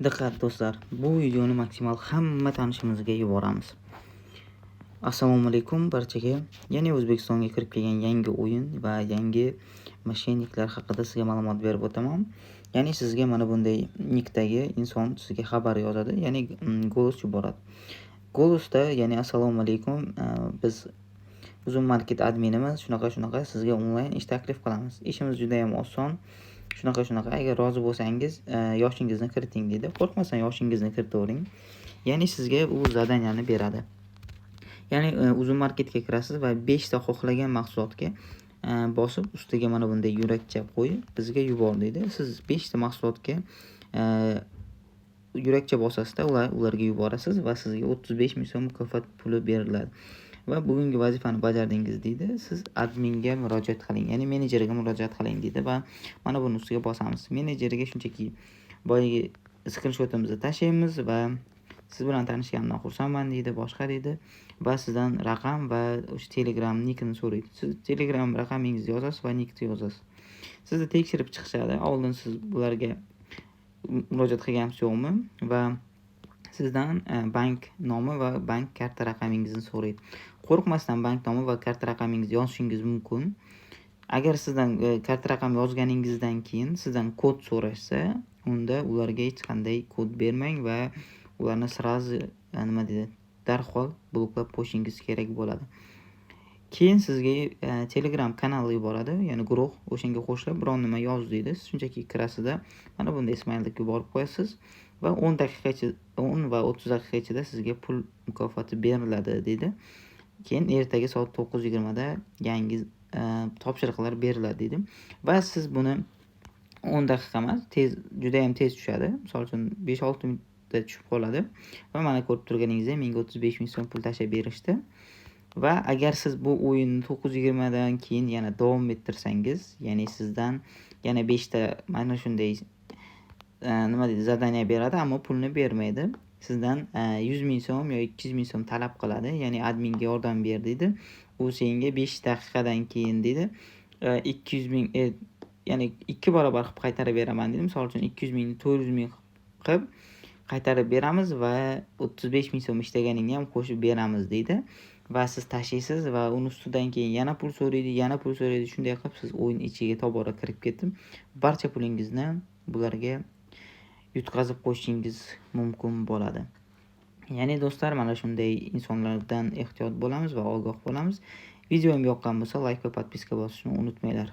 Diqqat do'stlar, bu videoni maksimal hamma tanishimizga yuboramiz. Assalomu alaykum barchaga. Ya'ni O'zbekistonga kirib kelgan yangi o'yin va yangi moshenniklar haqida sizga ma'lumot berib o'taman. Ya'ni sizga mana bunday nikdagi inson sizga xabar yozadi, ya'ni golus yuboradi. Golusda, ya'ni assalomu alaykum, biz Uzun market adminimiz, shunaqa sizga onlayn ish taklif qilamiz. Ishimiz juda ham oson. Shunaqa, agar rozi bo'lsangiz, yoshingizni kiriting deydi. Qo'rqmasdan yoshingizni kiritavering. Ya'ni sizga u zadaniyani beradi. Ya'ni Uzun marketga kirasiz va 5 ta xohlagan mahsulotga bosib, ustiga mana bunday yurakcha qo'yib, bizga yubor deydi. Siz 5 ta mahsulotga yurakcha bosasizda, ularga yuborasiz va sizga 35 ming so'm mukofot puli beriladi. Va bugungi vazifani bajardingiz deydi. Siz adminga murojaat qiling, ya'ni menejeriga murojaat qiling deydi va mana buni ustiga bosamiz. Menejeriga shunchaki boyagi skrinshotimizni tashlaymiz va siz bilan tanishganimdan xursandman deydi, boshqa deydi va sizdan raqam va o'sha Telegram nikini so'raydi. Siz Telegram raqamingizni yozasiz va nikni yozasiz. Sizni tekshirib chiqishadi. Oldin siz bularga murojaat qilgansiz yo'qmi va sizdan bank nomi va bank karta raqamingizni so'raydi. Qo'rqmasdan bank nomi va karta raqamingizni yozishingiz mumkin. Agar sizdan karta raqam yozganingizdan keyin sizdan kod so'rashsa, unda ularga hech qanday kod bermang va ularni sirazi darhol bloklab qo'yishingiz kerak bo'ladi. Keyin sizga Telegram kanali yuboradi, ya'ni guruh, o'shanga qo'shilib biron nima yoz deydi. Siz shunchaki kirasizda mana bunday smaylik yuborib qo'yasiz va 10 va 30 daqiqa ichida sizga pul mukofoti beriladi deydi. Keyin ertaga soat 9:20 da yangi topshiriqlar beriladi deydi. Va siz buni 10 daqiqa emas, juda ham tez tushadi. Misol uchun 5-6 minutda tushib qoladi va mana ko'rib turganingizdek menga 35 ming so'm pul tashlab berishdi. Va agar siz bu o'yinni 9:20 dan keyin yana davom ettirsangiz, ya'ni sizdan yana 5 ta mana shunday zadaniya beradi, ammo pulni bermaydi. Sizdan 100 ming so'm yo 200 ming so'm talab qiladi, ya'ni adminga yordam ber deydi. U senga 5 daqiqadan keyin deydi 200 ming, ya'ni 2 barobar qilib qaytarib beraman deydi. Misol uchun 200 mingni 400 ming qilib qaytarib beramiz va 35 ming so'm ishlaganingga ham qo'shib beramiz deydi. Va siz tashlaysiz va uni ustidan keyin yana pul so'raydi. Shunday qilib siz o'yin ichiga tobora kirib ketib, barcha pulingizni bularga yutqazib qo'yishingiz mumkin bo'ladi. Ya'ni do'stlar, mana shunday insonlardan ehtiyot bo'lamiz va ogoh bo'lamiz. Videom yoqqan bo'lsa, like va podpiska bosishni unutmanglar.